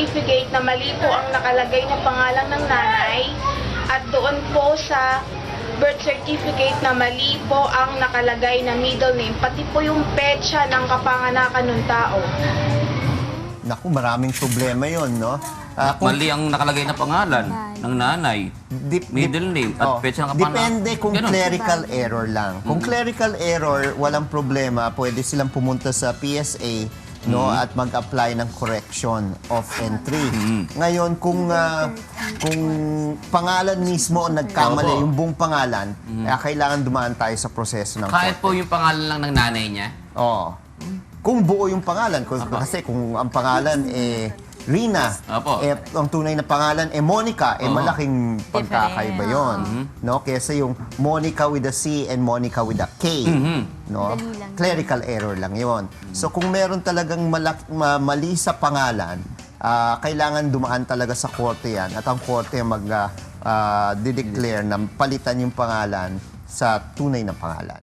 certificate na mali po ang nakalagay na pangalan ng nanay at doon po sa birth certificate na mali po ang nakalagay na middle name, pati po yung petsa ng kapanganakan ng tao. Naku, maraming problema yon, no? Mali ang nakalagay na pangalan ng nanay, middle name, at petsa ng kapanakan. Depende kung Ganun. clerical error lang. Kung clerical error, walang problema. Pwede silang pumunta sa PSA, no, at mag-apply ng correction of entry. Ngayon, kung pangalan mismo ang nagkamali, yung buong pangalan, kailangan dumaan tayo sa proseso ng Kahit po yung pangalan lang ng nanay niya? Oo. Kung buo yung pangalan, kasi kung ang pangalan Rina, Apo. ang tunay na pangalan Monica, malaking pagkakaiba yun. No? Kesa yung Monica with a C and Monica with a K. No? Clerical error lang yun. So kung meron talagang mali sa pangalan, kailangan dumaan talaga sa korte yan at ang korte mag-declare na palitan yung pangalan sa tunay na pangalan.